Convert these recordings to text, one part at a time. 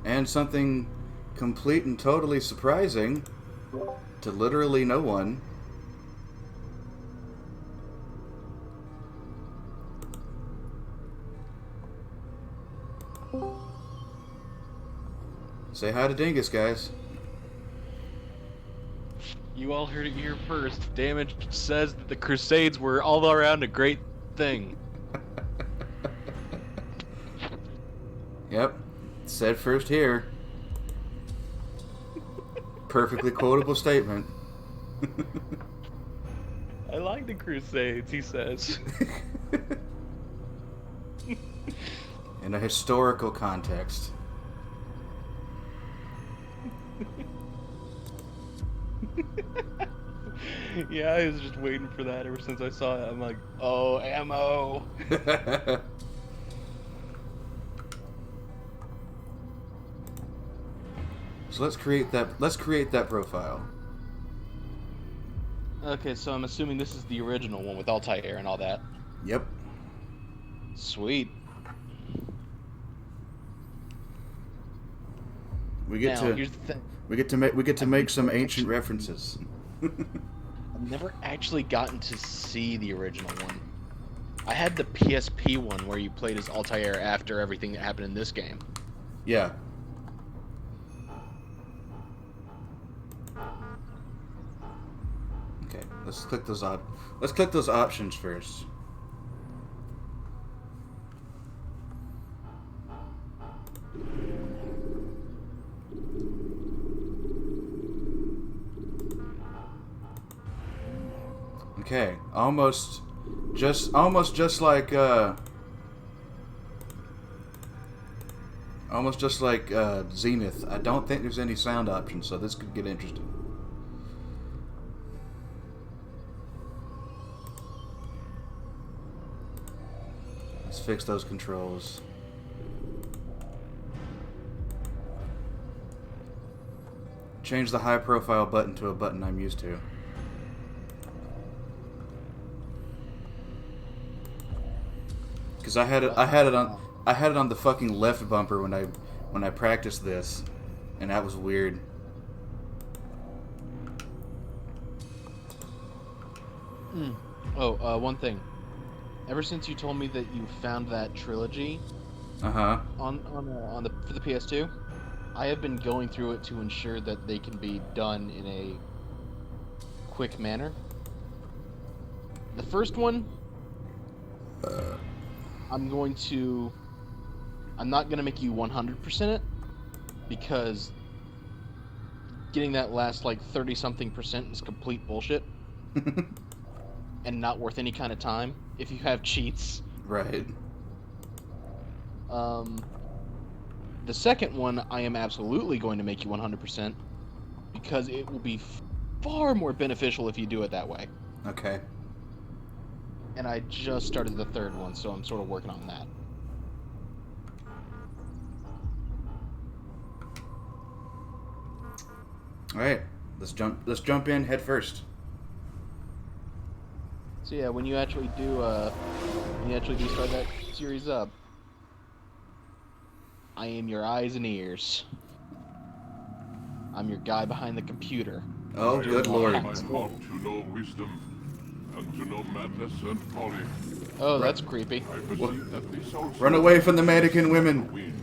And something complete and totally surprising to literally no one. Say hi to Dingus, guys. You all heard it here first. Damage says that the Crusades were all around a great thing. Yep. Said first here. Perfectly quotable statement. I like the Crusades, he says. In a historical context. Yeah, I was just waiting for that ever since I saw it. I'm like, oh, ammo. So let's create that profile. Okay, so I'm assuming this is the original one with Altair and all that. Yep. Sweet. We get Now, here's the thing. we get to make some ancient references. I've never actually gotten to see the original one. I had the PSP one where you played as Altair after everything that happened in this game. Yeah. Okay, let's click those options first. Okay, almost just like Zenith. I don't think there's any sound options, so this could get interesting. Let's fix those controls. Change the high profile button to a button I'm used to. Because I had it on the fucking left bumper when I practiced this, and that was weird. Oh, one thing. Ever since you told me that you found that trilogy Uh-huh. for the PS2, I have been going through it to ensure that they can be done in a quick manner. The first one, I'm not going to make you 100% it, because getting that last, 30-something% is complete bullshit, and not worth any kind of time if you have cheats. Right. The second one, I am absolutely going to make you 100%, because it will be far more beneficial if you do it that way. Okay. And I just started the third one, so I'm sort of working on that. All right. Let's jump in head first. So yeah, when you actually do start that series up, I am your eyes and ears. I'm your guy behind the computer. Oh, good lord. My heart to know wisdom, and to know madness and folly. Oh, that's creepy. I perceive that this also Run away from the mannequin women. win.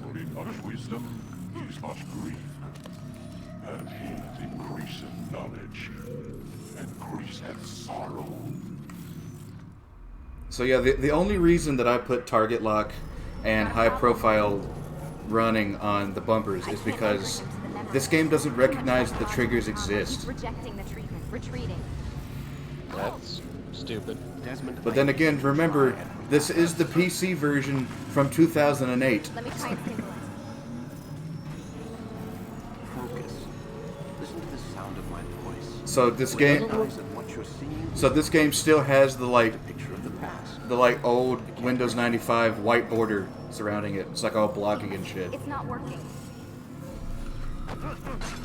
For in much wisdom is much grief, and in increasing knowledge increaseth sorrow. So yeah, the only reason that I put target lock and high profile running on the bumpers is because this game doesn't recognize that the triggers exist. Rejecting the treatment, retreating. That's stupid. But then again, remember, this is the PC version from 2008. Let me try and stabilize. Focus. Listen to the sound of my voice. So this game, Recognize that what you're seeing is so this game still has the a picture of the past. old Windows 95 white border surrounding it. It's like all blocky and shit. It's not working.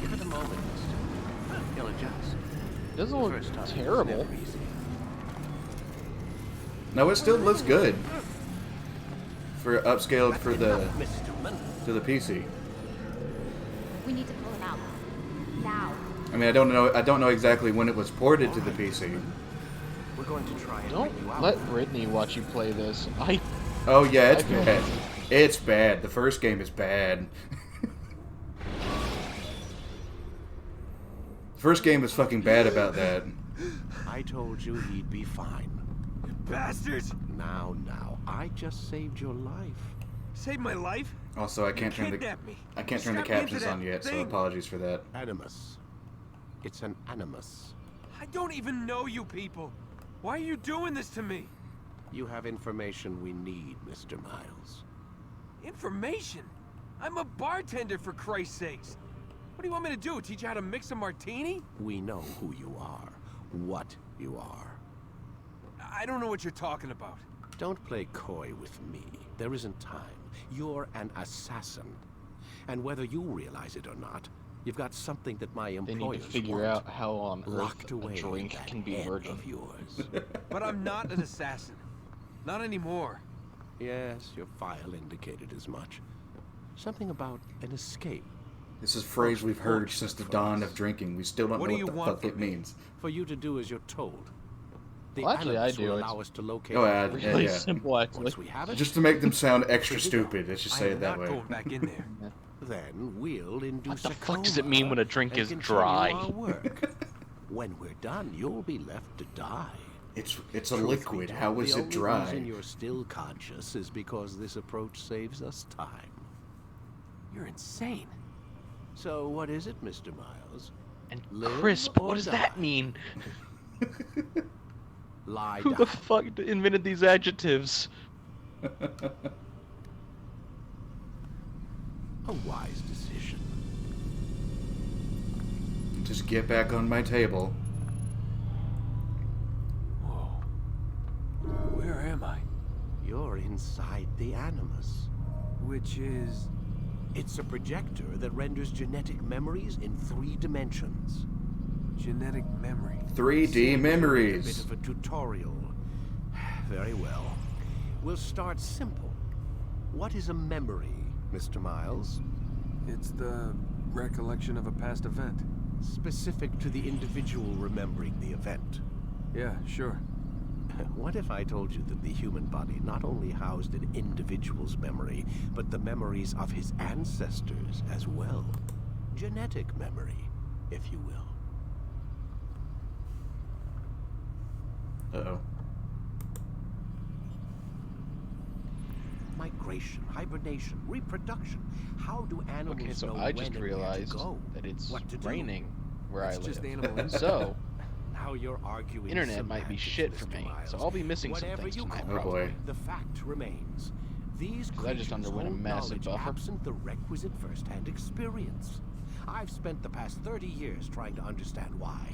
Give it a moment, mister. He'll adjust. Doesn't look First time is terrible. never easy. No, it still looks good for upscaled for the Mr. Mendel. to the PC. We need to pull him out. Now. I mean, I don't know exactly when it was ported to the PC. We're going to try and Don't bring you out. let Brittany watch you play this. Oh yeah, it's I- bad. It's bad. The first game is bad. The first game was fucking bad about that. I told you he'd be fine. Bastards! Now, I just saved your life. Saved my life? Also, I can't turn the Kidnapped me. captions Strapped me into on that yet, so thing. apologies for that. Animus. It's an animus. I don't even know you people. Why are you doing this to me? You have information we need, Mr. Miles. Information? I'm a bartender, for Christ's sakes. What do you want me to do? Teach you how to mix a martini? We know who you are, what you are. I don't know what you're talking about. Don't play coy with me. There isn't time. You're an assassin. And whether you realize it or not, you've got something that my They employers need to figure want. out how on Locked earth away a drink in that can be head virgin. of yours. But I'm not an assassin. Not anymore. Yes, your file indicated as much. Something about an escape. This is a phrase we've heard since the dawn of drinking. We still don't What know do what you the want fuck it from me? means. For you to do as you're told. The Well, actually, I animus do. will It's allow us to locate Oh, our yeah, Really yeah. simple, actually. Once we have it, Just to make them sound extra stupid, let's just say I am it that not way. going back in there. then we'll induce the a fuck does it coma mean when a drink and is continue dry? our work. When we're done, you'll be left to die. It's a Truth be liquid. told, How is the it only dry? reason you're still conscious is because this approach saves us time. You're insane. So what is it, Mr. Miles? And Live crisp, or what does die? that mean? Lie Who down. the fuck invented these adjectives? A wise decision. Just get back on my table. Whoa. Where am I? You're inside the animus. Which is... It's a projector that renders genetic memories in 3 dimensions. genetic memory. 3D A bit memories. of a tutorial. Very well. We'll start simple. What is a memory, Mr. Miles? It's the recollection of a past event. Specific to the individual remembering the event. Yeah, sure. What if I told you that the human body not only housed an individual's memory, but the memories of his ancestors as well? Genetic memory, if you will. Uh-oh. Migration, hibernation, reproduction. How do animals Okay, so know I when just and where to realized go? that it's What to do? raining where It's I just live. animal And so, Now you're arguing internet might be semantics, shit for Mr. me. Miles. So I'll be missing some Whatever things you tonight, call Oh, probably. boy. The fact remains. These 'Cause I just creatures underwent a hold massive knowledge buffer. absent the requisite first-hand experience. I've spent the past 30 years trying to understand why.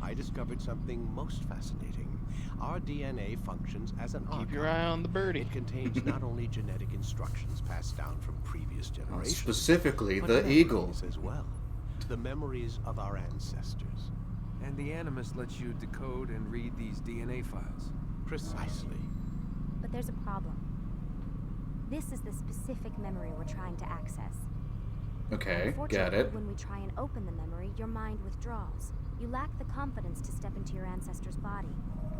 I discovered something most fascinating. Our DNA functions as an Keep your archive. eye on the birdie. It contains not only genetic instructions passed down from previous generations, Specifically, but the memories eagle. as well. The memories of our ancestors. And the Animus lets you decode and read these DNA files. Precisely. But there's a problem. This is the specific memory we're trying to access. Okay, got Unfortunately, it. when we try and open the memory, your mind withdraws. You lack the confidence to step into your ancestor's body.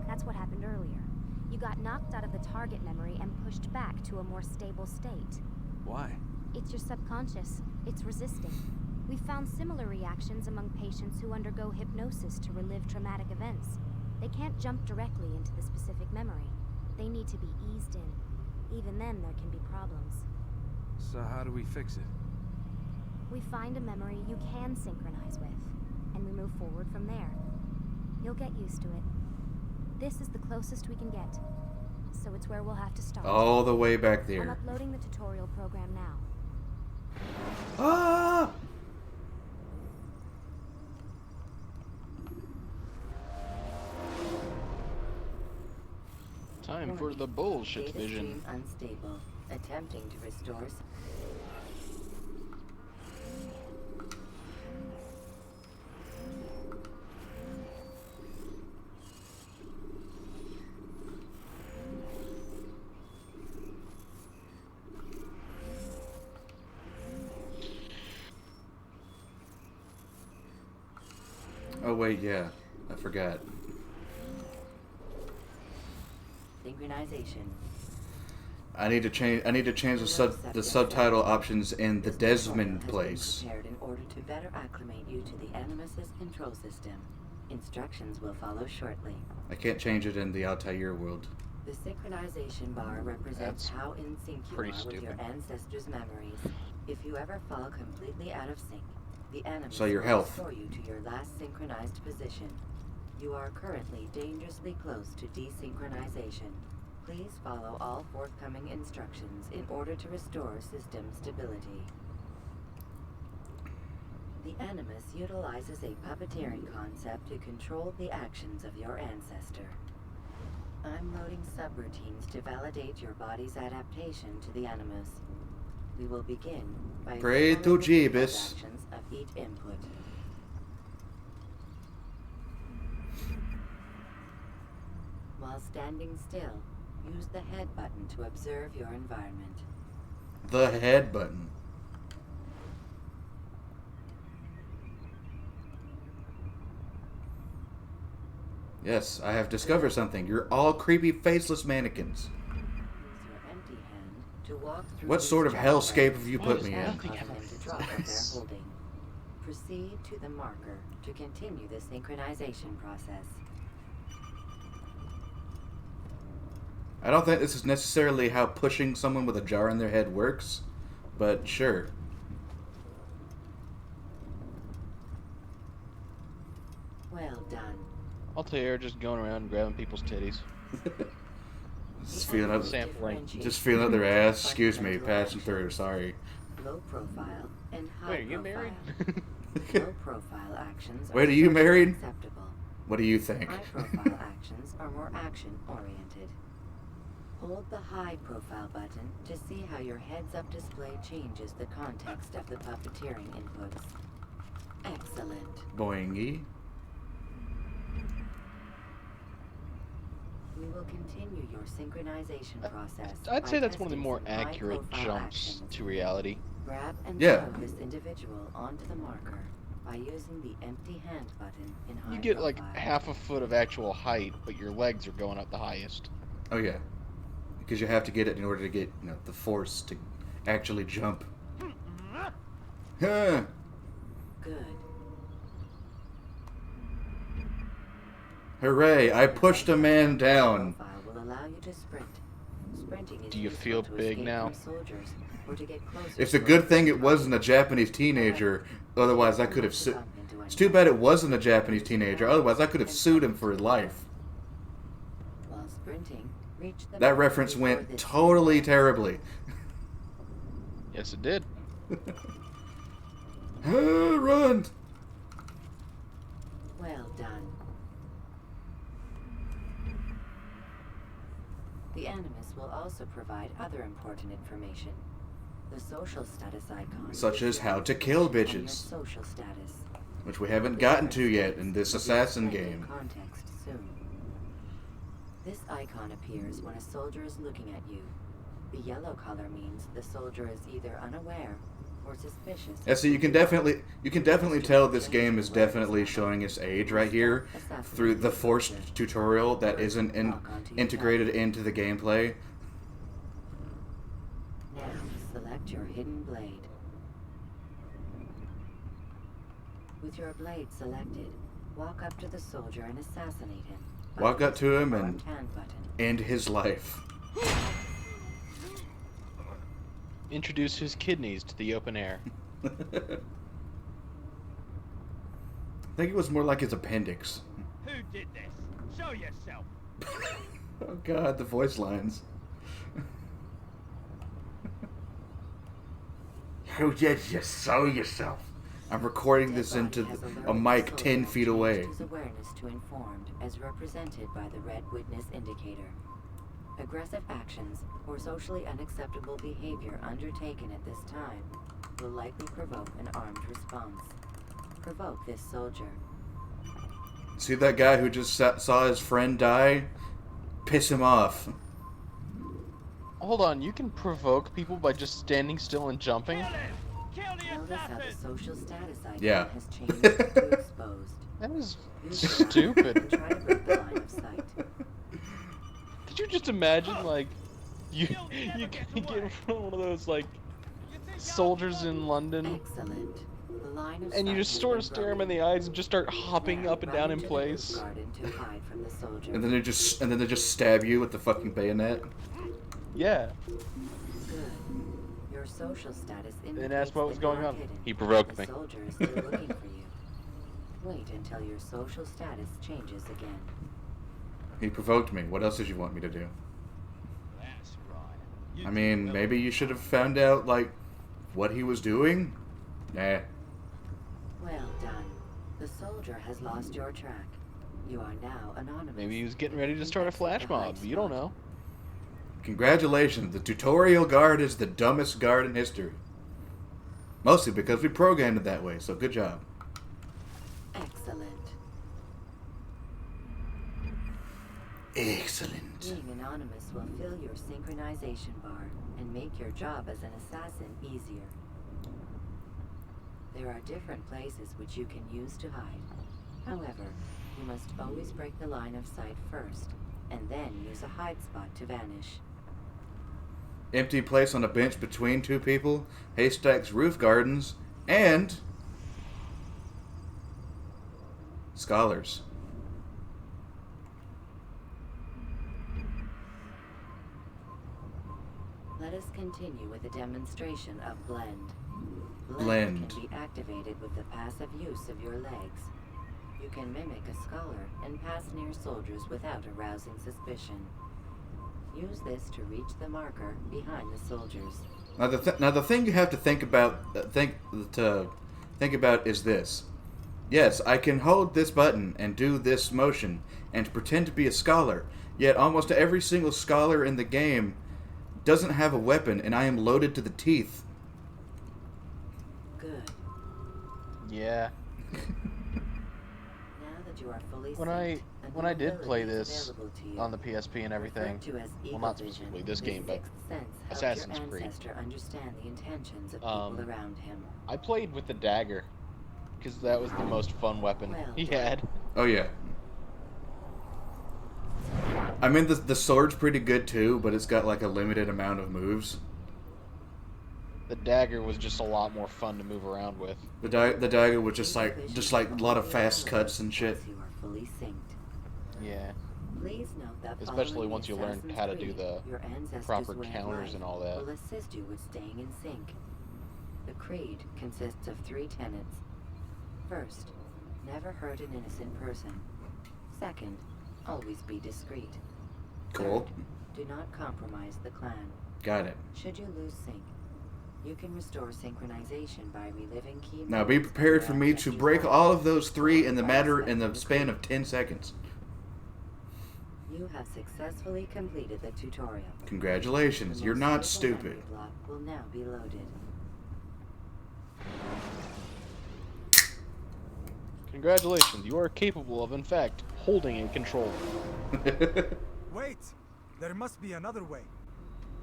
That's what happened earlier. You got knocked out of the target memory and pushed back to a more stable state. Why? It's your subconscious. It's resisting. We've found similar reactions among patients who undergo hypnosis to relive traumatic events. They can't jump directly into the specific memory. They need to be eased in. Even then, there can be problems. So how do we fix it? We find a memory you can synchronize with, and we move forward from there. You'll get used to it. This is the closest we can get, so it's where we'll have to start. All the way back I'm there. uploading the tutorial program now. Ah! Time for the bullshit Data vision. stream unstable. Attempting to restore. Oh wait, yeah. I forgot. Synchronization. I need to change the subtitle options in the Desmond place. Prepared in order to better acclimate you to the Animus's control system. Instructions will follow shortly. I can't change it in the Altair world. The synchronization bar represents That's how in sync you pretty are with your stupid. ancestors' memories. If you ever fall completely out of sync, the Animus So your will health. restore you to your last synchronized position. You are currently dangerously close to desynchronization. Please follow all forthcoming instructions in order to restore system stability. The Animus utilizes a puppeteering concept to control the actions of your ancestor. I'm loading subroutines to validate your body's adaptation to the Animus. We will begin by Pray to following the Jeebus. actions of each input. While standing still, use the head button to observe your environment. The head button. Yes, I have discovered something. You're all creepy, faceless mannequins. Use your empty hand to walk through What these sort of giant hellscape items have you Why put does me in? nothing and have cause a them to drop what they're face? holding. Proceed to the marker to continue the synchronization process. I don't think this is necessarily how pushing someone with a jar in their head works, but sure. Well done. Altair just going around and grabbing people's titties. Just feeling up, Sampling. just feeling up their ass. Excuse me, passing through. Sorry. Low profile and high Wait, are you profile. married? Low profile actions Wait, are you socially married? acceptable. What do you think? High profile actions are more action oriented. Hold the high profile button to see how your heads up display changes the context of the puppeteering inputs. Excellent. Boingy. We will continue your synchronization process. I'd by say that's one of the testing more some accurate high-profile jumps actions. to reality. Grab and Yeah. throw this individual onto the marker by using the empty hand button in high You get like profile. half a foot of actual height, but your legs are going up the highest. Oh yeah, because you have to get it in order to get the force to actually jump. Huh. Good. Hooray! I pushed a man down. Profile will allow you to sprint. Sprinting is Do you useful feel to big escape now? from soldiers or to get closer It's a to good thing it target. wasn't a Japanese teenager. Otherwise, I could have sued. It's too bad it wasn't a Japanese teenager. Otherwise, I could have sued him for his life. While sprinting, reach the That marker reference before went this- totally terribly. Yes, it did. Run! Well done. The Animus will also provide other important information. The social status icon. Such gives as you how to kill information on your bitches. Social status. Which we haven't gotten to yet in this Will be assassin explained in game. Context soon. This icon appears when a soldier is looking at you. The yellow color means the soldier is either unaware or suspicious. Yeah, so you can definitely tell this game is definitely showing its age right here through the forced tutorial that isn't integrated into the gameplay. Now select your hidden blade. With your blade selected, walk up to the soldier and assassinate him. by Walk up to him using the and marked hand button. end his life. Introduce his kidneys to the open air. I think it was more like his appendix. Who did this? Show yourself. Oh god, the voice lines. Who did you show yourself? I'm recording this Dead into Body has a alerted mic the 10 soldier feet and away. changed his awareness to informed, as represented by the red witness indicator. Aggressive actions or socially unacceptable behavior undertaken at this time will likely provoke an armed response. Provoke this soldier. See that guy who just saw his friend die? Piss him off. Hold on, you can provoke people by just standing still and jumping? Kill the Notice how the assassin! social status icon Yeah. has changed to exposed. That was Use the line stupid. and try to break the line of sight. Did you just imagine, like, you You'll never you get get away. in front of one of those, like, You think soldiers in London, Excellent. The line of and you sight just has sort been of stare them in broken. the eyes and just start hopping Now, up and run down in into the roof place? garden to hide from the soldier. And then they just stab you with the fucking bayonet. Yeah. Good. Your social status indicates And asked what was that going you're on. hidden. He provoked The me. soldier is still looking for you. Wait until your social status changes again. He provoked me. What else did you want me to do? That's right. You I did mean, well. maybe you should have found out, like, what he was doing? Nah. Well done. The soldier has lost your track. You are now anonymous. Maybe he was getting ready to start a flash mob. You don't know. Congratulations, the tutorial guard is the dumbest guard in history. Mostly because we programmed it that way, so good job. Excellent. Excellent. Being anonymous will fill your synchronization bar and make your job as an assassin easier. There are different places which you can use to hide. However, you must always break the line of sight first, and then use a hide spot to vanish. Empty place on a bench between two people, Haystack's roof gardens, and scholars. Let us continue with a demonstration of Blend. Blend. Can be activated with the passive use of your legs. You can mimic a scholar and pass near soldiers without arousing suspicion. Use this to reach the marker behind the soldiers. Now the thing you have to think about is this. Yes, I can hold this button and do this motion and pretend to be a scholar. Yet almost every single scholar in the game doesn't have a weapon, and I am loaded to the teeth. Good. Yeah. Now that you are fully When synced, a when new I did play ability is this available to you. on the PSP and everything, Referred to as well, not Eagle specifically Vision, this game, but Sixth Sense helps Assassin's your Creed. ancestor understand the intentions of Um, people around him. I played with the dagger because that was the most fun weapon Well he done. had. Oh yeah. I mean the sword's pretty good too, but it's got like a limited amount of moves. The dagger was just a lot more fun to move around with. The dagger was just Eagle like Vision a lot of only fast available cuts and shit. once you are fully synced. Yeah. Please note that Especially following once the you learn Assassin's how to do Creed, the your ancestors' proper way of counters life and all that. will assist you with staying in sync. The creed consists of 3 tenets. First, never hurt an innocent person. Second, always be discreet. Cool. Third, do not compromise the clan. Got it. Should you lose sync, you can restore synchronization by reliving key Now be moments prepared of for your me to ancestors' break life. all of those 3 in the span of 10 seconds. You have successfully completed the tutorial. Congratulations, The you're most not critical stupid. memory block will now be loaded. Congratulations, you are capable of, in fact, holding a controller. Wait! There must be another way.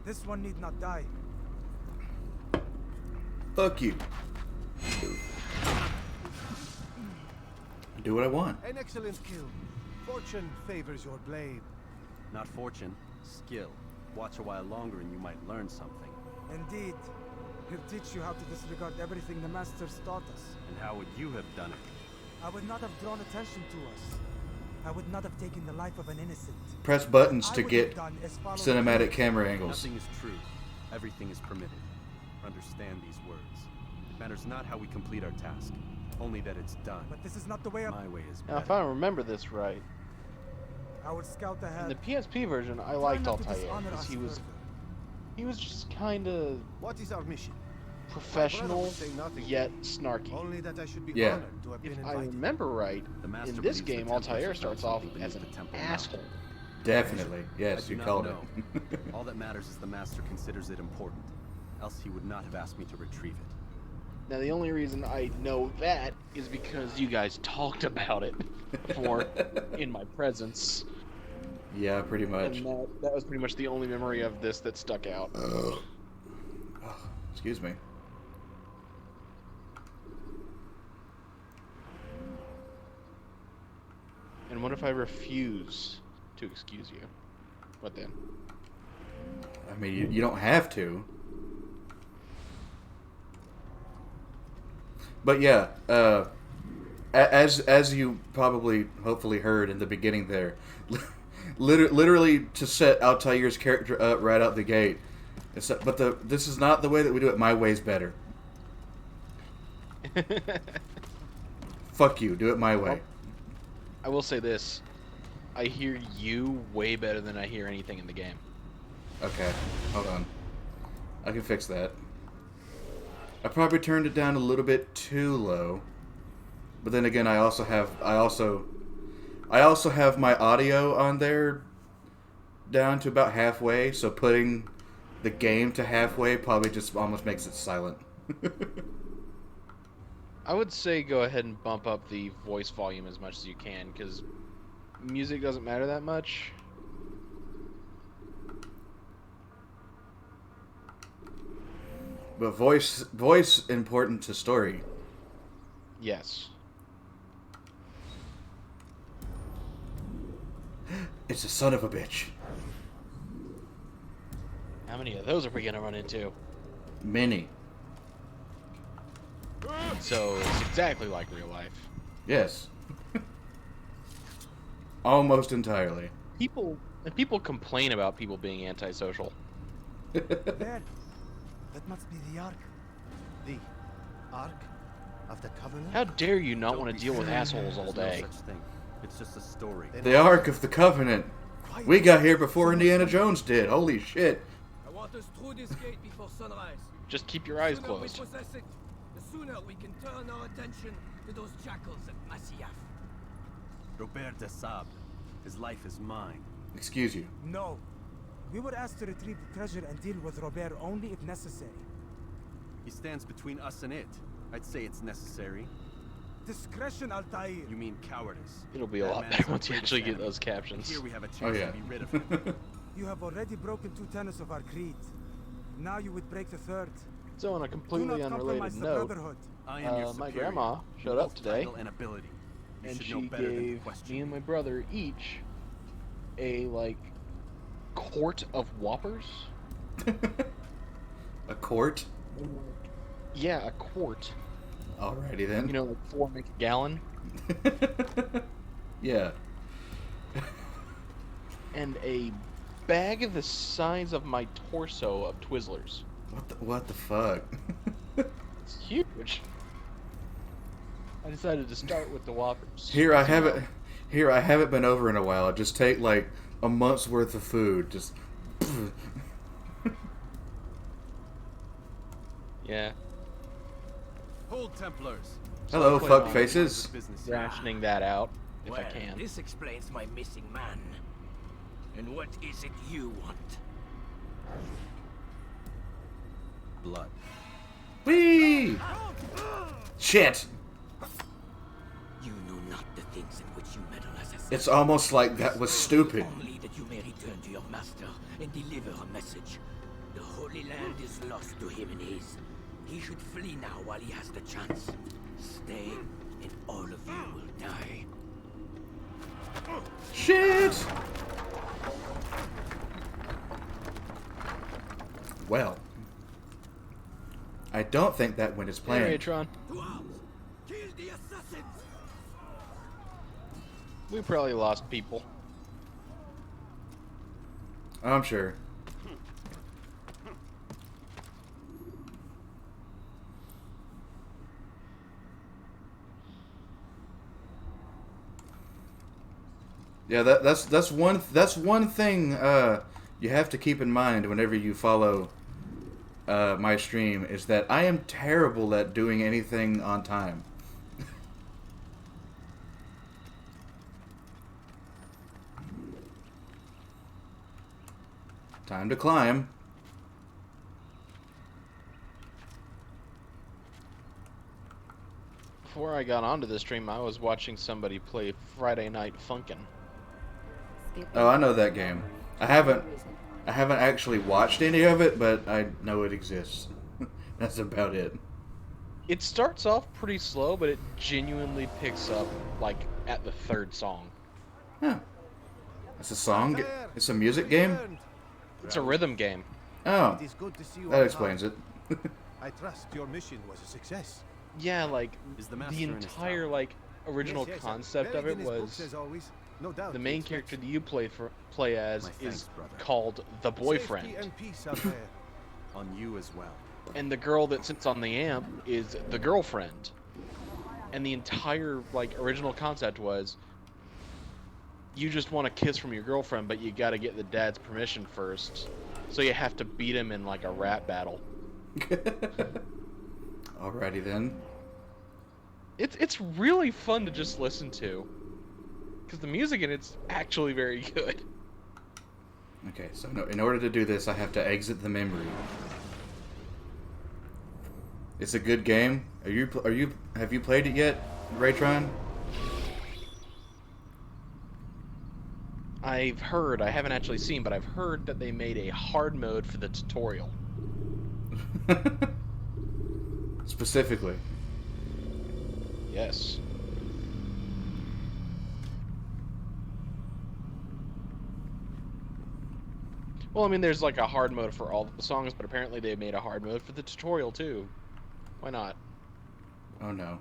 This one need not die. Fuck you. Do what I want. An excellent kill. Fortune favors your blade. Not fortune, skill. Watch a while longer and you might learn something. Indeed. He'll teach you how to disregard everything the Masters taught us. And how would you have done it? I would not have drawn attention to us. I would not have taken the life of an innocent. Press buttons I to would get have done as follows. cinematic camera angles. Nothing is true. Everything is permitted. Understand these words. It matters not how we complete our task, only that it's done. But this is not the way My way is Now, if better. I remember this right, I would scout in ahead. the PSP version, I Try liked not to Altair dishonor because us he further. was just kind of What is our mission? professional would say nothing. yet snarky. Only that I should be Yeah. honored to have been If I invited. remember right, The master in this believes the game, Templars Altair have starts found off something as an beneath the Temple asshole. Mountain. Definitely. I Yes, do you not called know. it. All that matters is the master considers it important. Else he would not have asked me to retrieve it. Now, the only reason I know that is because you guys talked about it before in my presence. Yeah, pretty much. And that was pretty much the only memory of this that stuck out. Oh, excuse me. what if I refuse to excuse you? What then? I mean, you don't have to. But yeah, as you probably, hopefully heard in the beginning there, literally to set Altair's character up right out the gate. But this is not the way that we do it. My way's better. Fuck you. Do it my way. I will say this. I hear you way better than I hear anything in the game. Okay, hold on. I can fix that. I probably turned it down a little bit too low. But then again, I also have my audio on there down to about halfway, so putting the game to halfway probably just almost makes it silent. I would say go ahead and bump up the voice volume as much as you can, because music doesn't matter that much. But voice important to story. Yes. It's a son of a bitch. How many of those are we gonna run into? Many. So it's exactly like real life. Yes. Almost entirely. People complain about people being antisocial. There. That must be the Ark. The Ark of the Covenant? How dare you not want to deal with assholes all day? No such thing. It's just a story. The Ark of the Covenant. We got here before Indiana Jones did. Holy shit. I want us through this gate before sunrise. Just keep your eyes The sooner closed. we possess it, the sooner we can turn our attention to those jackals at Masyaf. Robert de Sable. His life is mine. Excuse you. No. We were asked to retrieve the treasure and deal with Robert only if necessary. He stands between us and it. I'd say it's necessary. Discretion, Altair. You mean cowardice. It'll be a That lot man's better our once you greatest actually get enemy. those captions. Here we have a chance Oh, yeah. to be rid of him. You have already broken 2 tenets of our creed. Now you would break the 3rd. So on a Do completely not compromise unrelated the note, Brotherhood. I am your my superior. grandma showed up Both today, title and ability. You and should she know better than to gave question me and my brother each a quart of Whoppers. A quart? Yeah, a quart. Alrighty then. You know, like 4 make a gallon. Yeah. And a bag the size of my torso of Twizzlers. What the fuck? It's huge. I decided to start with the Whoppers. Here I haven't been over in a while. Just take like a month's worth of food. Just Yeah. Hold Templars. hello, I plan fuck on faces. Business. Rationing that out if I Well, can. this explains my missing man. And what is it you want? Blood. Whee! Shit! You know not the things in which you meddle as a It's almost like that was stupid. Only that you may return to your master and deliver a message. The Holy Land is lost to him and his. He should flee now while he has the chance. Stay, and all of you will die. Shit! Well, I don't think that went as Hey, planned. Atron. To arms! Kill the assassins! We probably lost people. I'm sure. Yeah, that's one thing you have to keep in mind whenever you follow my stream is that I am terrible at doing anything on time. Time to climb. Before I got onto the stream, I was watching somebody play Friday Night Funkin'. Oh, I know that game. I haven't actually watched any of it, but I know it exists. That's about it. It starts off pretty slow, but it genuinely picks up, like, at the 3rd song. Huh. It's a song? It's a music game? It's a rhythm game. Oh. It is good to see you That alive. explains it. I trust your mission was a success. Yeah, like Is the the master in his entire tower? like original Yes, yes, concept very of it Guinness books, was as always. No doubt. the we main expect character that you play as My is thanks, brother. called the boyfriend, Safety and peace out there. On you as well. and the girl that sits on the amp is the girlfriend. And the entire like original concept was you just want a kiss from your girlfriend, but you got to get the dad's permission first. So you have to beat him in like a rap battle. Alrighty then. It's really fun to just listen to, because the music in it's actually very good. Okay, so no, in order to do this, I have to exit the memory. It's a good game. Have you played it yet, Raytron? I've heard, I haven't actually seen, but I've heard that they made a hard mode for the tutorial. Specifically. Yes. Well, I mean, there's like a hard mode for all the songs, but apparently they made a hard mode for the tutorial too. Why not? Oh no.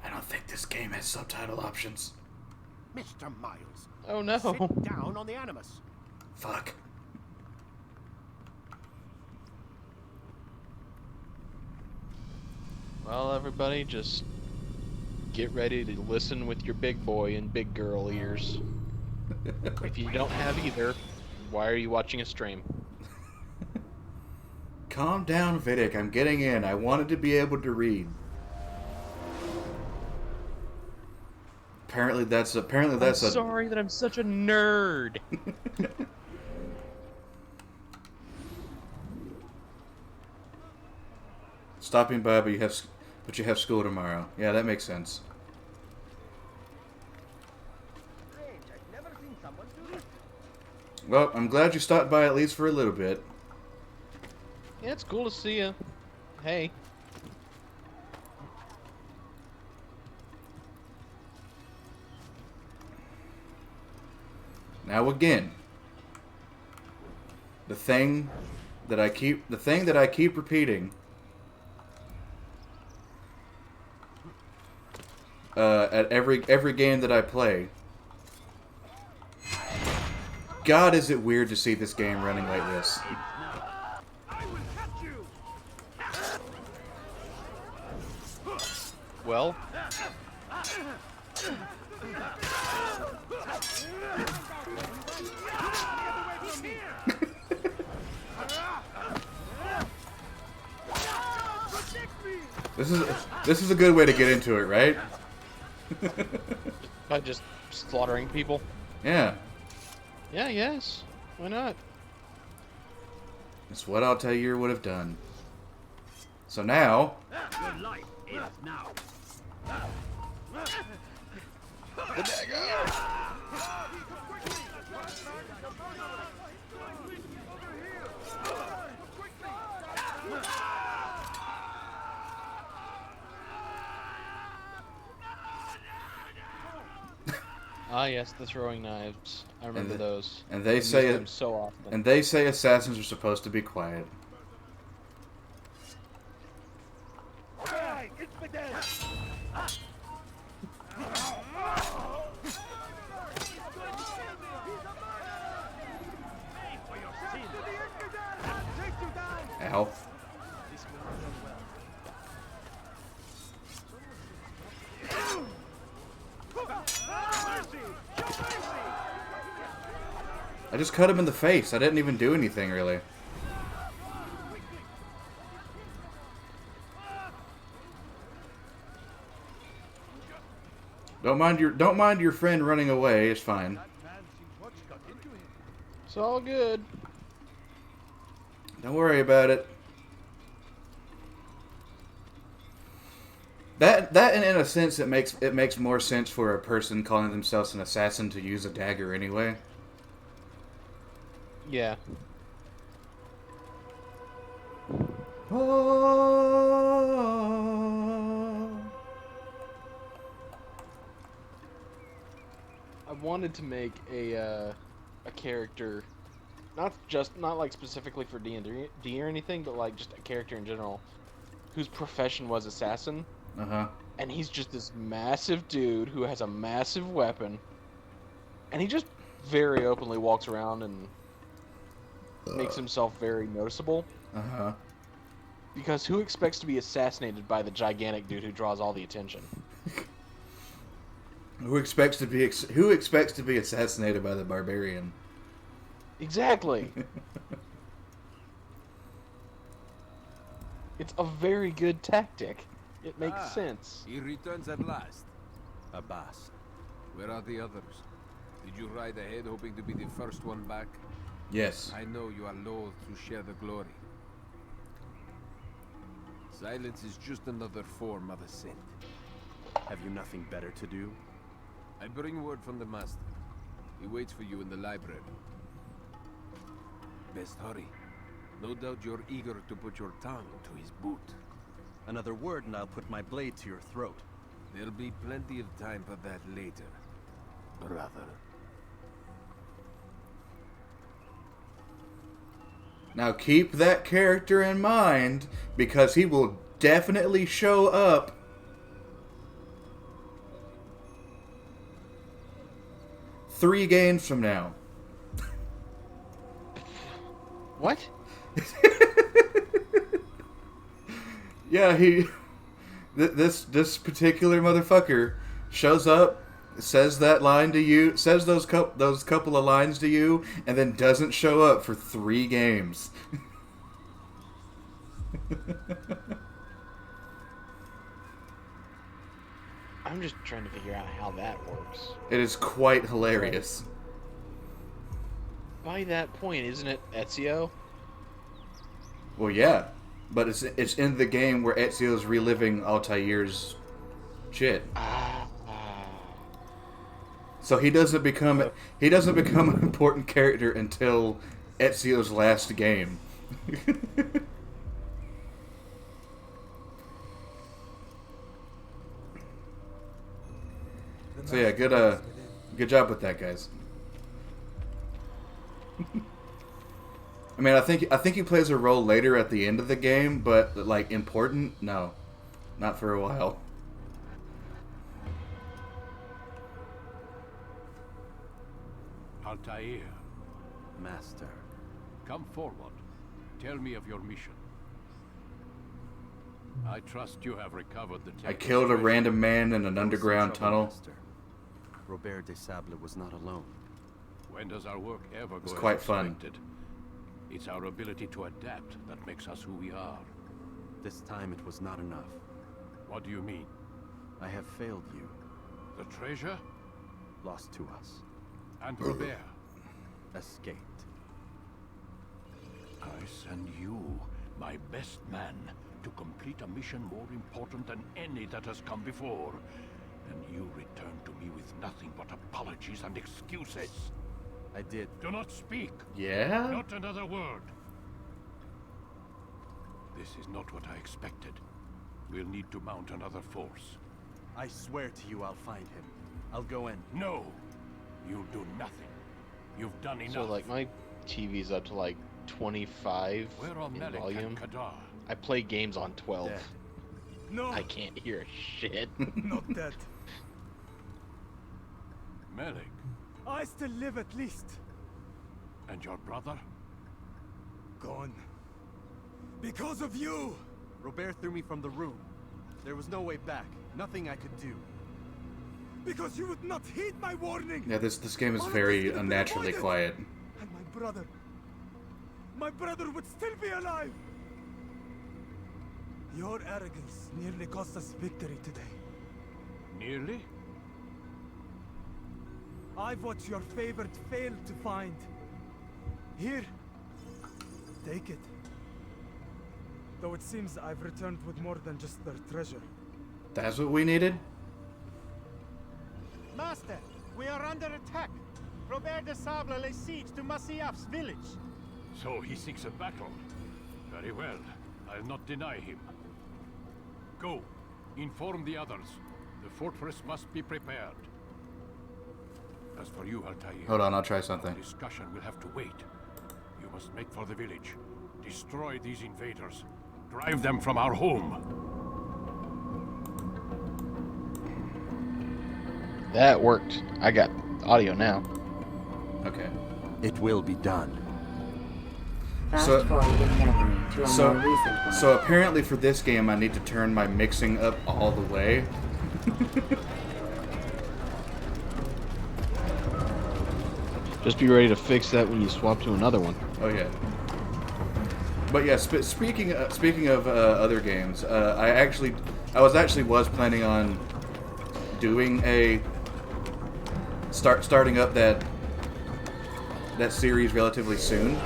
I don't think this game has subtitle options. Mr. Miles, Oh no. sit down on the Animus. Fuck. Well, everybody, just get ready to listen with your big boy and big girl ears. If you don't have either, why are you watching a stream? Calm down, Vidic. I'm getting in. I wanted to be able to read. Apparently that's I'm sorry that I'm such a nerd. Stopping by, but you have school tomorrow. Yeah, that makes sense. Well, I'm glad you stopped by at least for a little bit. Yeah, it's cool to see you. Hey. Now again, the thing that I keep repeating at every game that I play. God, is it weird to see this game running like this? Well. This is a good way to get into it, right? By just slaughtering people? Yeah. Yeah, yes. Why not? It's what Altair would have done. So now... Your life ends now. The dagger! Ah, yes, the throwing knives. I remember those. And they I've say used them so often. And they say assassins are supposed to be quiet. Ow. I just cut him in the face. I didn't even do anything, really. Don't mind your friend running away. It's fine. It's all good. Don't worry about it. That and in a sense it makes more sense for a person calling themselves an assassin to use a dagger anyway. Yeah. Oh. wanted to make a character, not like specifically for D&D or anything, but like just a character in general, whose profession was assassin. And he's just this massive dude who has a massive weapon, and he just very openly walks around and makes himself very noticeable. Because who expects to be assassinated by the gigantic dude who draws all the attention? Who expects to be assassinated by the barbarian? Exactly. It's a very good tactic. It makes sense. He returns at last. Abbas. Where are the others? Did you ride ahead hoping to be the first one back? Yes. I know you are loath to share the glory. Silence is just another form of assent. Have you nothing better to do? I bring word from the master. He waits for you in the library. Best hurry. No doubt you're eager to put your tongue to his boot. Another word and I'll put my blade to your throat. There'll be plenty of time for that later, brother. Now keep that character in mind, because he will definitely show up. Three games from now. What? Yeah, this particular motherfucker shows up, says that line to you, says those couple of lines to you, and then doesn't show up for 3 games. I'm just trying to figure out how that works. It is quite hilarious. By that point, isn't it Ezio? Well, yeah, but it's in the game where Ezio's reliving Altair's shit. So he doesn't become an important character until Ezio's last game. So yeah, good job with that, guys. I mean, I think he plays a role later at the end of the game, but like important, no, not for a while. Altair, Master. come forward. Tell me of your mission. I trust you have recovered the I killed a random man in an There was underground some trouble, tunnel. Master. Robert de Sable was not alone. When does our work ever go It's as quite fun. expected? It's our ability to adapt that makes us who we are. This time it was not enough. What do you mean? I have failed you. The treasure? Lost to us. And Robert? Escaped. I send you, my best man, to complete a mission more important than any that has come before. And you return to me with nothing but apologies and excuses. I did. Do not speak. Yeah? Not another word. This is not what I expected. We'll need to mount another force. I swear to you I'll find him. I'll go in. No! You'll do nothing. You've done enough. So like my TV's up to like 25 Where are in Melik volume. and Kadar? I play games on 12. Dead. No, I can't hear shit. not that. Melik, I still live at least. and your brother? Gone. Because of you! Robert threw me from the room. There was no way back. Nothing I could do. Because you would not heed my warning! Yeah, this game is All of very this could have been unnaturally avoided. quiet. And my brother would still be alive! Your arrogance nearly cost us victory today. Nearly? I've what your favorite failed to find. Here, take it. Though it seems I've returned with more than just their treasure. That's what we needed? Master, we are under attack. Robert de Sable lays siege to Masyaf's village. So he seeks a battle. Very well. I'll not deny him. Go. Inform the others. The fortress must be prepared. As for you, Altair, Hold on, I'll try something. discussion will have to wait. You must make for the village. Destroy these invaders. Drive them from our home. That worked. I got audio now. Okay. It will be done. Fast forward in memory to a more recent one. So apparently for this game I need to turn my mixing up all the way. Just be ready to fix that when you swap to another one. Oh yeah. But yeah, speaking of other games, I was planning on doing a starting up that series relatively soon,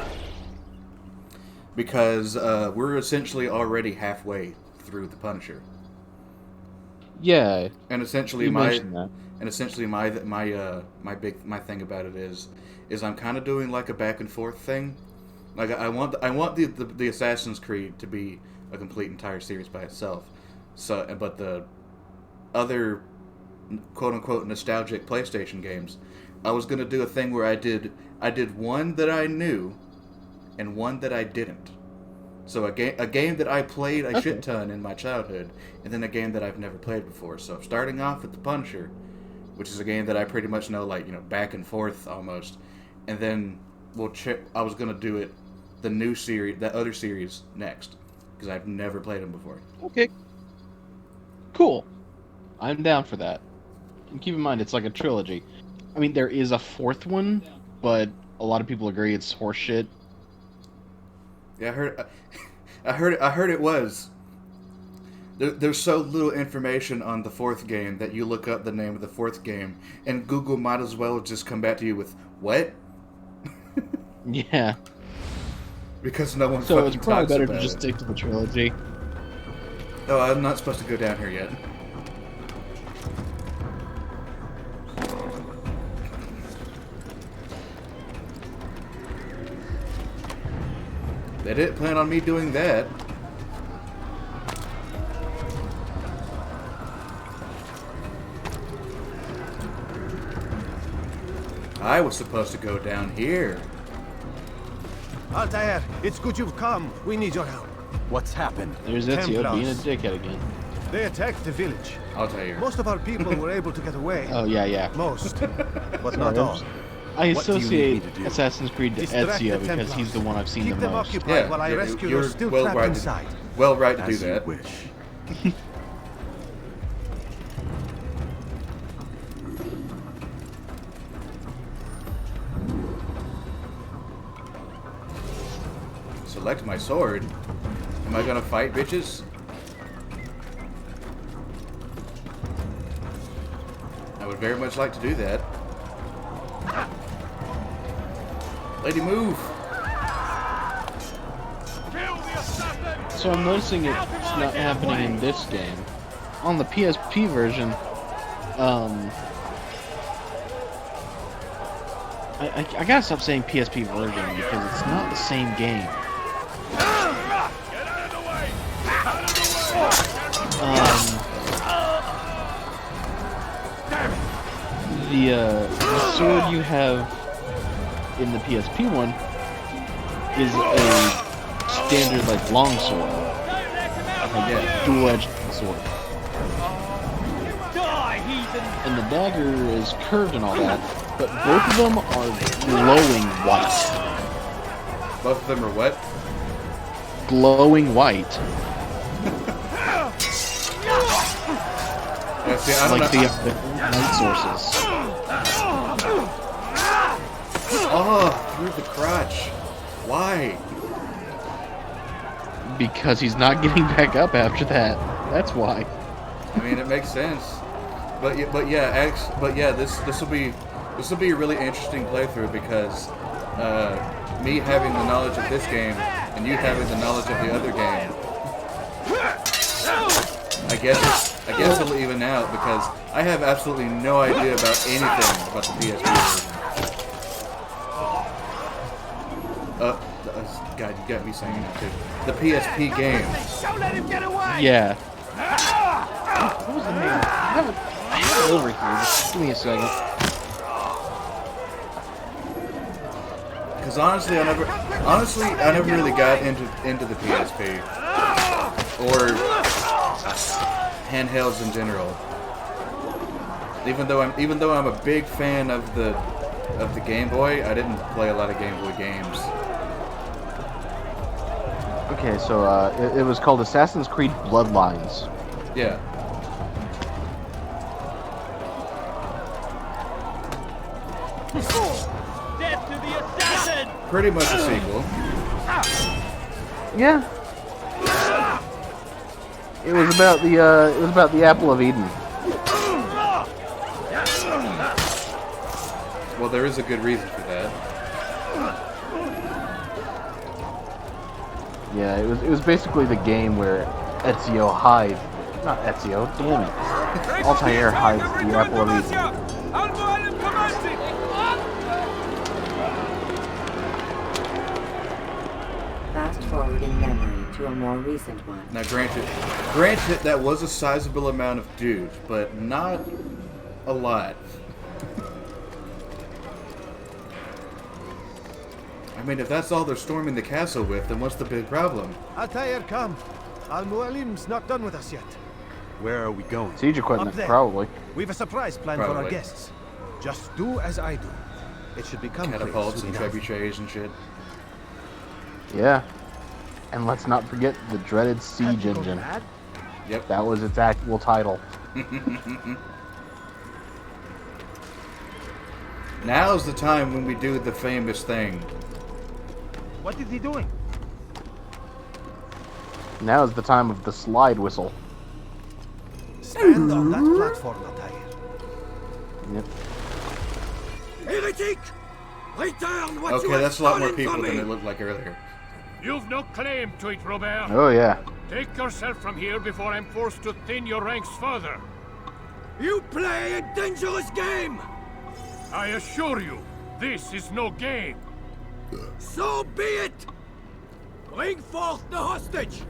because we're essentially already halfway through The Punisher. Yeah. And essentially you my mentioned that. my thing about it is I'm kind of doing like a back and forth thing. Like I want the Assassin's Creed to be a complete entire series by itself. So, but the other quote unquote nostalgic PlayStation games, I was gonna do a thing where I did one that I knew, and one that I didn't. So a game that I played a shit ton in my childhood, and then a game that I've never played before. So starting off with The Punisher, which is a game that I pretty much know, like, you know, back and forth almost, and then I was gonna do it, the new series, that other series next, because I've never played them before. Okay. Cool. I'm down for that. And keep in mind, it's like a trilogy. I mean, there is a fourth one, but a lot of people agree it's horseshit. Yeah, I heard it was. There's so little information on the fourth game that you look up the name of the fourth game, and Google might as well just come back to you with, what? Yeah. Because no one So fucking it's probably talks better about to just it. stick to the trilogy. Oh, I'm not supposed to go down here yet. They didn't plan on me doing that. I was supposed to go down here. Altair, it's good you've come. We need your help. What's happened? There's Ezio Templars. being a dickhead again. They attacked the village. Altair. Most of our people were able to get away. Oh, yeah. Most, but Sorry, not all. I What do you need associate me to do? Assassin's Creed to Distract the Ezio because Templars. he's the one I've seen Keep the them most. occupied while I rescue you're those still well trapped right inside. Well right to do As you that. wish. Select my sword. Am I gonna fight bitches? I would very much like to do that. Lady, move! So I'm noticing it's not happening in this game. On the PSP version, I gotta stop saying PSP version because it's not the same game. The sword you have in the PSP one is a standard, like, long sword. Like, dual-edged sword. And the dagger is curved and all that, but both of them are glowing white. Both of them are what? Glowing white. Yeah, see, I don't Like know. the light sources. Oh, through the crotch. Why? Because he's not getting back up after that. That's why. I mean, it makes sense. But yeah, this will be a really interesting playthrough because me having the knowledge of this game and you having the knowledge of the other game, I guess it'll even out because I have absolutely no idea about anything about the PSP version. God, you got me saying that too. The PSP game. Yeah. What was the name? I have it over here. Just give me a second. Because honestly, I never really got into the PSP or handhelds in general. Even though I'm a big fan of the Game Boy, I didn't play a lot of Game Boy games. Okay, so it was called Assassin's Creed Bloodlines. Yeah. Death to the assassin! Pretty much a sequel. Yeah. It was about the Apple of Eden. Well, there is a good reason for that. Yeah, it was basically the game where Ezio hides, not Ezio, damn it. Altair hides the Apple of Eden. Fast forward in memory to a more recent one. Now, granted, that was a sizable amount of dudes, but not a lot. I mean, if that's all they're storming the castle with, then what's the big problem? Altair, come. Al-Mualim's not done with us yet. Where are we going? Siege equipment, probably. We've a surprise plan for our guests. Just do as I do. It should become Catapults and clear soon trebuchets and shit. Yeah. And let's not forget the dreaded Siege engine. Yep. That was its actual title. Now's the time when we do the famous thing. What is he doing? Now is the time of the slide whistle. Stand on that platform, Altair. Yep. Heretic! Return what you Okay, have that's a lot more stolen people from than me. it looked like earlier. You've no claim to it, Robert. Oh, yeah. Take yourself from here before I'm forced to thin your ranks further. You play a dangerous game! I assure you, this is no game. So be it! Bring forth the hostage!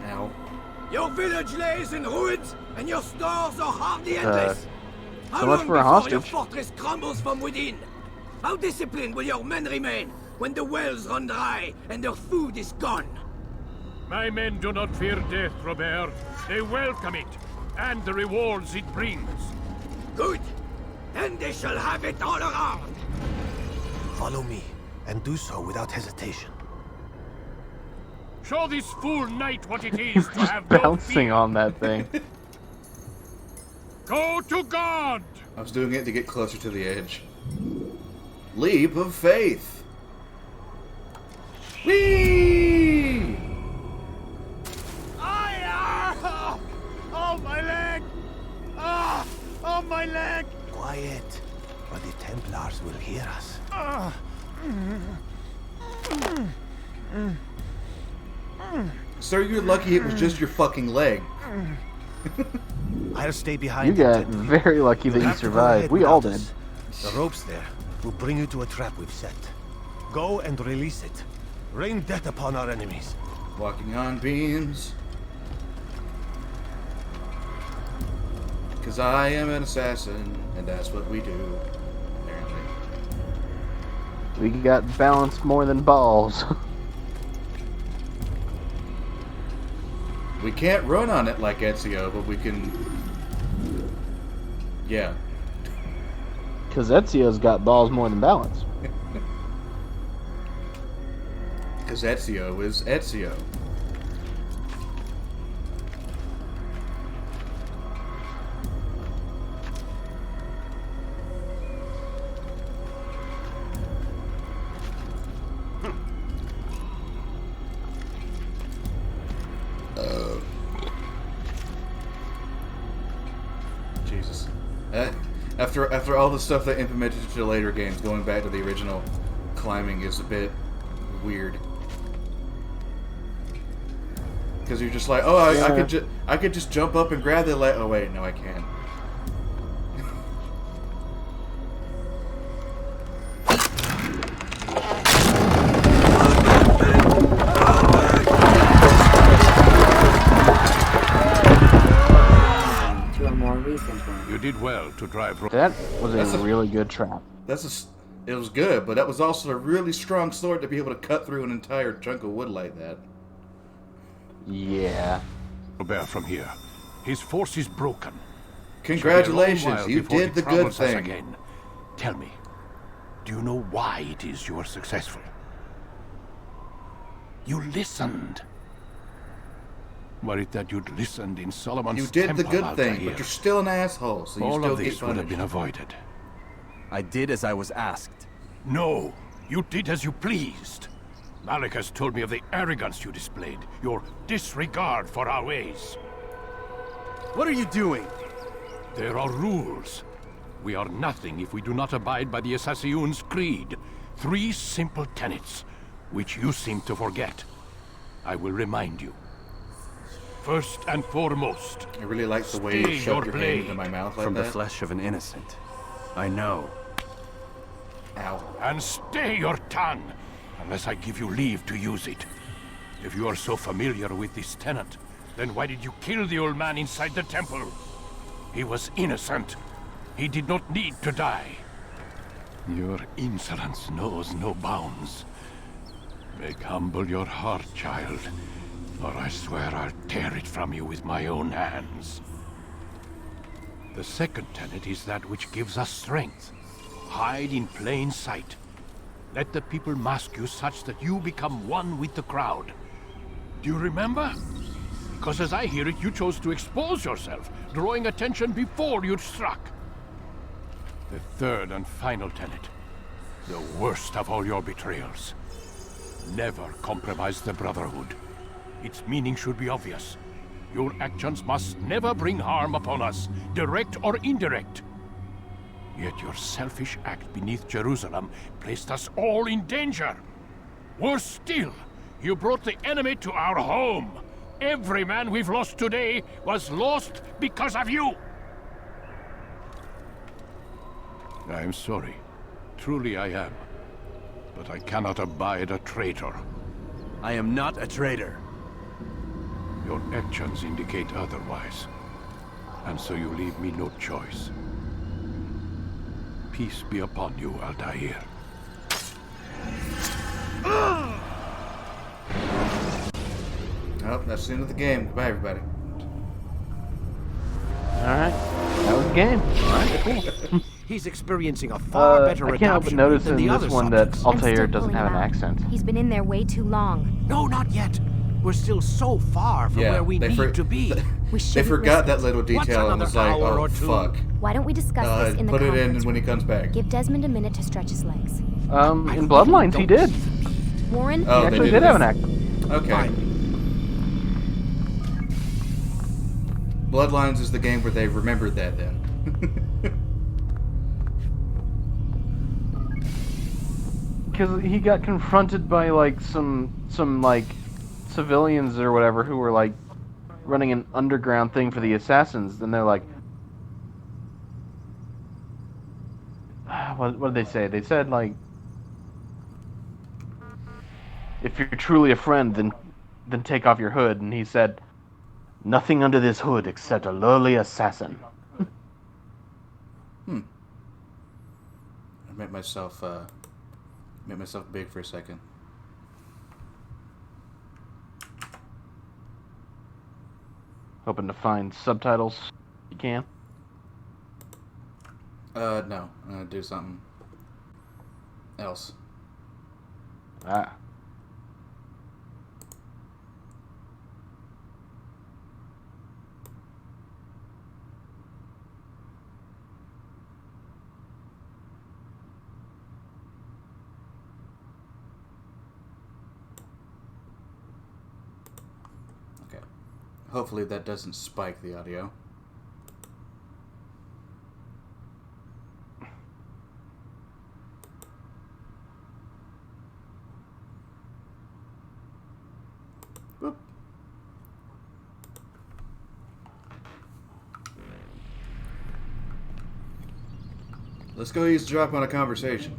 Ow. Your village lays in ruins, and your stores are hardly endless. How so much long for a before your hostage. fortress crumbles from within? How disciplined will your men remain when the wells run dry and their food is gone? My men do not fear death, Robert. They welcome it, and the rewards it brings. Good. Then they shall have it all around. Follow me, and do so without hesitation. Show this fool knight what it is to have no Bouncing fear. on that thing. Go to God! I was doing it to get closer to the edge. Leap of faith. Whee! Oh, my leg! Ah! Oh, my leg! Quiet, or the Templars will hear us. Sir, you're lucky it was just your fucking leg. I'll stay behind. You got and tend to you. very lucky that You'll you have to go survived. ahead We all without did. us. The ropes there will bring you to a trap we've set. Go and release it. Rain death upon our enemies. Walking on beams. Because I am an assassin, and that's what we do. Apparently. We got balance more than balls. We can't run on it like Ezio, but we can... Yeah. Because Ezio's got balls more than balance. Because Ezio is Ezio. Jesus. After all the stuff they implemented to later games, going back to the original climbing is a bit weird. Because you're just like, oh, I could just jump up and grab the leg. Oh wait, no, I can't. To a more recent one. well to drive. That was That's a a- really good trap. It was good, but that was also a really strong sword to be able to cut through an entire chunk of wood like that. Yeah. Robert from here. His force is broken. Congratulations, you did the good thing. Again. Tell me, do you know why it is you are successful? You listened. Were it that you'd listened in Solomon's You did the temple good out thing, here, but you're still an asshole, so you all still of get this would have been punished. avoided. I did as I was asked. No, you did as you pleased. Malik has told me of the arrogance you displayed, your disregard for our ways. What are you doing? There are rules. We are nothing if we do not abide by the Assassin's creed. 3 simple tenets, which you seem to forget. I will remind you. First and foremost, I really like the way you stay shoved your your hand blade. into my mouth like From the that. flesh of an innocent. I know. Ow. and stay your tongue, unless I give you leave to use it. If you are so familiar with this tenet, then why did you kill the old man inside the temple? He was innocent. He did not need to die. Your insolence knows no bounds. Make humble your heart, child, or I swear I'll tear it from you with my own hands. The second tenet is that which gives us strength. Hide in plain sight. Let the people mask you such that you become one with the crowd. Do you remember? Because as I hear it, you chose to expose yourself, drawing attention before you'd struck. The third and final tenet. The worst of all your betrayals. Never compromise the Brotherhood. Its meaning should be obvious. Your actions must never bring harm upon us, direct or indirect. Yet your selfish act beneath Jerusalem placed us all in danger. Worse still, you brought the enemy to our home. Every man we've lost today was lost because of you. I'm sorry. Truly I am. But I cannot abide a traitor. I am not a traitor. Your actions indicate otherwise. And so you leave me no choice. Peace be upon you, Altair. Oh, that's the end of the game. Goodbye, everybody. Alright. That was the game. Alright, cool. He's experiencing a far better I can't help but adaptation notice than in the this other one that subjects. I'm Altair still doesn't pulling have him an out. accent. He's been in there way too long. No, not yet. We're still so far from Yeah, where we they need to be. We They shouldn't forgot risk that it. little What's detail and another was like, hour oh, or two? fuck. Why don't we discuss this in the Put it conference in when he room? comes back. Give Desmond a minute to stretch his legs. In Bloodlines, he did. Warren, Oh, He they actually did did have this. an accent. Okay. Fine. Bloodlines is the game where they remembered that then. Because he got confronted by like some like civilians or whatever who were like running an underground thing for the assassins, and they're like, what did they say? They said like, if you're truly a friend, then take off your hood. And he said, nothing under this hood except a lowly assassin. I made myself big for a second. Hoping to find subtitles. You can. No. I'm gonna do something else. Ah. Okay. Hopefully that doesn't spike the audio. Boop. Let's go eavesdrop on a conversation.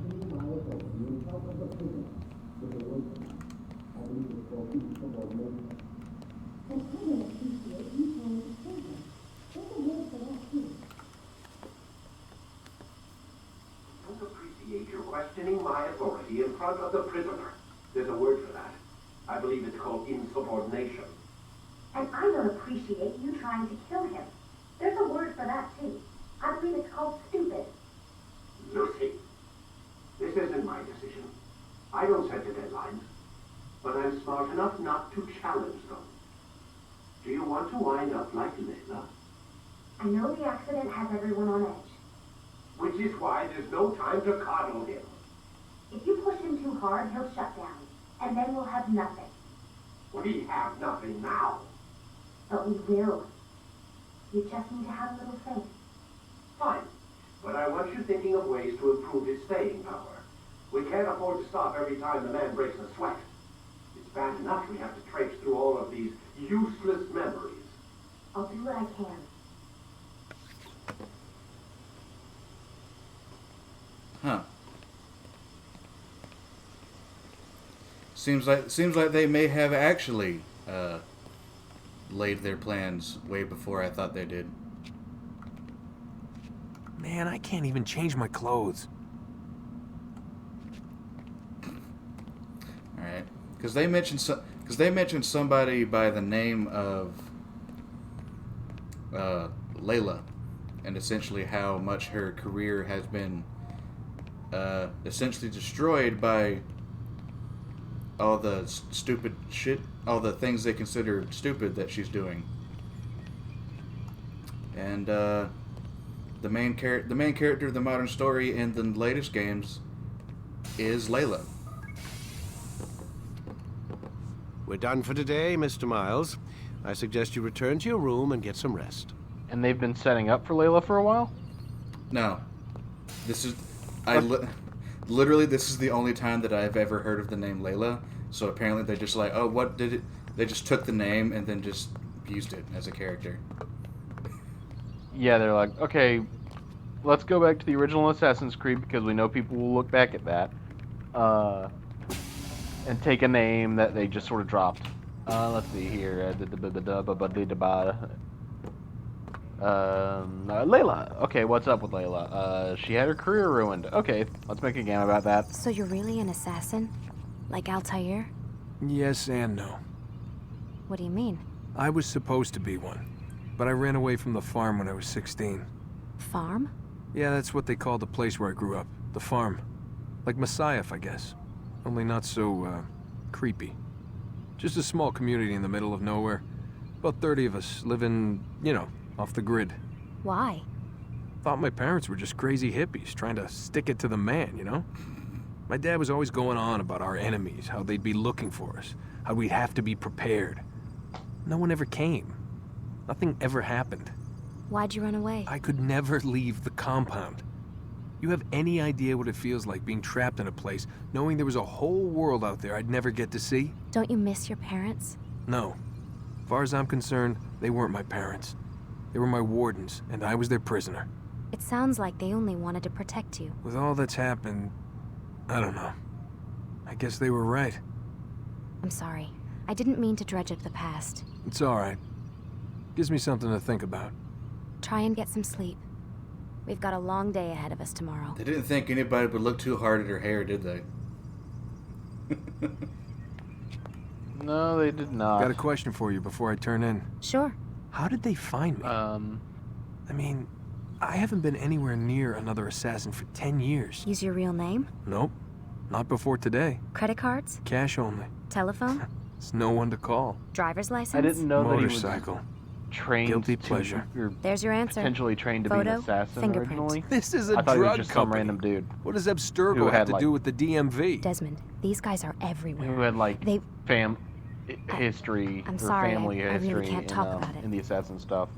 appreciate your questioning my authority in front of the prisoner. There's a word for that. I believe it's called insubordination. And I don't appreciate you trying to kill him. There's a word for that, too. I believe it's called stupid. Lucy, this isn't my decision. I don't set the deadlines. But I'm smart enough not to challenge them. Do you want to wind up like Layla? I know the accident has everyone on edge. Which is why there's no time to coddle him. If you push him too hard, he'll shut down. And then we'll have nothing. We have nothing now. But we will. You just need to have a little faith. Fine. But I want you thinking of ways to improve his staying power. We can't afford to stop every time the man breaks a sweat. It's bad enough we have to traipse through all of these useless memories. I'll do what I can. Huh. Seems like they may have actually laid their plans way before I thought they did. Man, I can't even change my clothes. All right, because they mentioned somebody by the name of Layla, and essentially how much her career has been essentially destroyed by all the stupid shit, all the things they consider stupid that she's doing. And the main character of the modern story in the latest games is Layla. We're done for today, Mr. Miles. I suggest you return to your room and get some rest. And they've been setting up for Layla for a while? No. This is... literally, this is the only time that I've ever heard of the name Layla. So apparently they're just like, oh, what did it... They just took the name and then just used it as a character. Yeah, they're like, okay, let's go back to the original Assassin's Creed because we know people will look back at that. And take a name that they just sort of dropped. Let's see here. Layla. Okay, what's up with Layla? She had her career ruined. Okay, let's make a game about that. So you're really an assassin? Like Altair? Yes and no. What do you mean? I was supposed to be one, but I ran away from the farm when I was 16. Farm? Yeah, that's what they called the place where I grew up. The farm. Like Messiah, I guess. Only not so, creepy. Just a small community in the middle of nowhere. About 30 of us living, you know, off the grid. Why? Thought my parents were just crazy hippies trying to stick it to the man, you know? My dad was always going on about our enemies, how they'd be looking for us, how we'd have to be prepared. No one ever came. Nothing ever happened. Why'd you run away? I could never leave the compound. You have any idea what it feels like being trapped in a place, knowing there was a whole world out there I'd never get to see? Don't you miss your parents? No. As far as I'm concerned, they weren't my parents. They were my wardens, and I was their prisoner. It sounds like they only wanted to protect you. With all that's happened, I don't know. I guess they were right. I'm sorry. I didn't mean to dredge up the past. It's all right. Gives me something to think about. Try and get some sleep. We've got a long day ahead of us tomorrow. They didn't think anybody would look too hard at her hair, did they? No, they did not. Got a question for you before I turn in. Sure. How did they find me? I mean, I haven't been anywhere near another assassin for 10 years. Use your real name? Nope. Not before today. Credit cards? Cash only. Telephone? There's no one to call. Driver's license? I didn't know Motorcycle. that he was trained Guilty to, pleasure. Or There's your answer. potentially trained to Photo, be an assassin fingerprint. originally. This is a I thought he was drug just company. some random dude. What does Who Abstergo had, have to like- do with the DMV? Desmond, these guys are everywhere. Who had like They- history, I'm her sorry, family I really history can't talk about it. in the assassin stuff.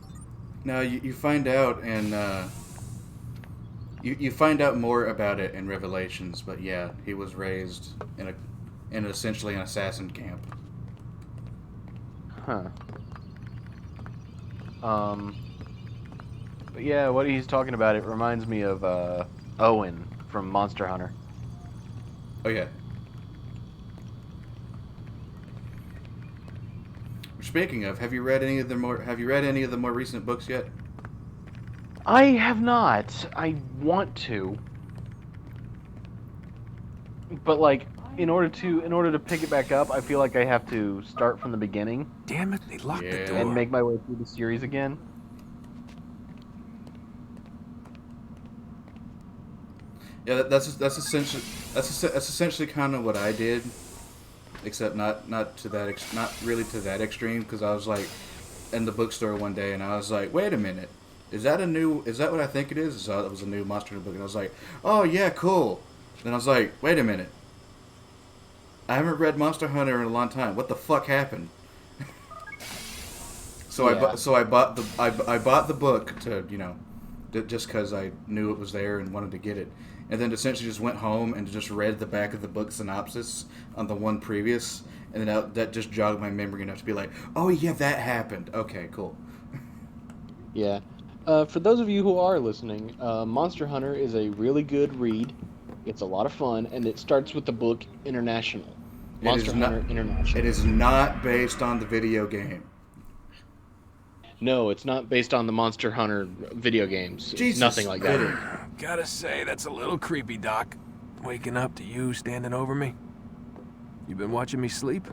Now you find out and you find out more about it in Revelations, but yeah, he was raised in essentially an assassin camp. Huh. But yeah, what he's talking about, it reminds me of Owen from Monster Hunter. Oh yeah. Speaking of, have you read any of the more recent books yet? I have not. I want to. But like, in order to pick it back up, I feel like I have to start from the beginning. Damn it! They locked the door. And make my way through the series again. Yeah, that's essentially kind of what I did, except not really to that extreme. Because I was like in the bookstore one day and I was like, wait a minute, is that what I think it is? So it was a new Monster Hunter book, and I was like, oh yeah, cool. Then I was like, wait a minute, I haven't read Monster Hunter in a long time. What the fuck happened? So I bought the book to, you know, just because I knew it was there and wanted to get it. And then essentially just went home and just read the back of the book synopsis on the one previous, and then that just jogged my memory enough to be like, oh yeah, that happened. Okay, cool. Yeah. For those of you who are listening, Monster Hunter is a really good read. It's a lot of fun, and it starts with the book International. Monster Hunter International. It is not based on the video game. No, it's not based on the Monster Hunter video games. Jesus, nothing like that. Gotta say, that's a little creepy, Doc. Waking up to you standing over me. You been watching me sleep?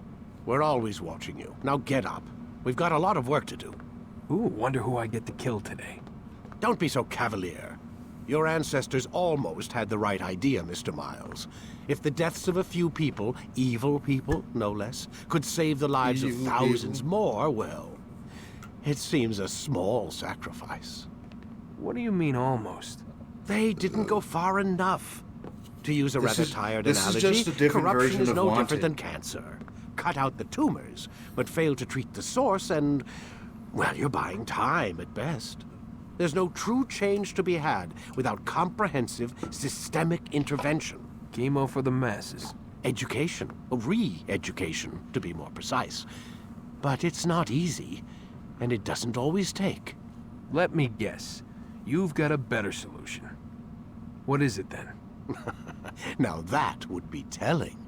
We're always watching you. Now get up. We've got a lot of work to do. Ooh, wonder who I get to kill today. Don't be so cavalier. Your ancestors almost had the right idea, Mr. Miles. If the deaths of a few people, evil people, no less, could save the lives of thousands more, well, it seems a small sacrifice. What do you mean, almost? They didn't go far enough. To use a rather tired analogy, is just a different corruption version is of no Wanted. different than cancer. Cut out the tumors, but fail to treat the source and, well, you're buying time at best. There's no true change to be had without comprehensive, systemic intervention. Chemo for the masses. Education, re-education, to be more precise. But it's not easy, and it doesn't always take. Let me guess. You've got a better solution. What is it then? Now that would be telling.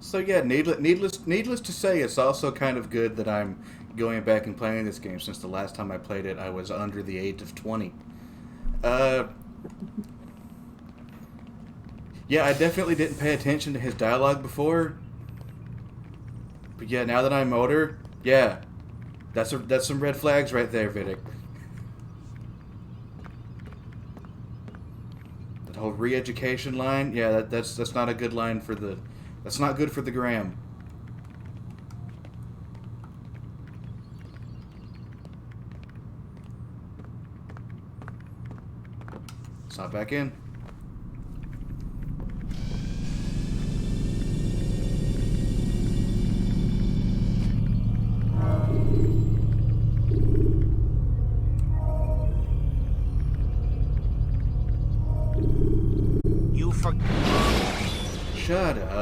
So yeah, needless to say, it's also kind of good that I'm going back and playing this game, since the last time I played it, I was under the age of 20. Yeah, I definitely didn't pay attention to his dialogue before. But yeah, now that I'm older, yeah, that's some red flags right there, Vidic. That whole re-education line, yeah, that's not a good line for the. That's not good for the gram. Let's hop back in. You forgot. Shut up.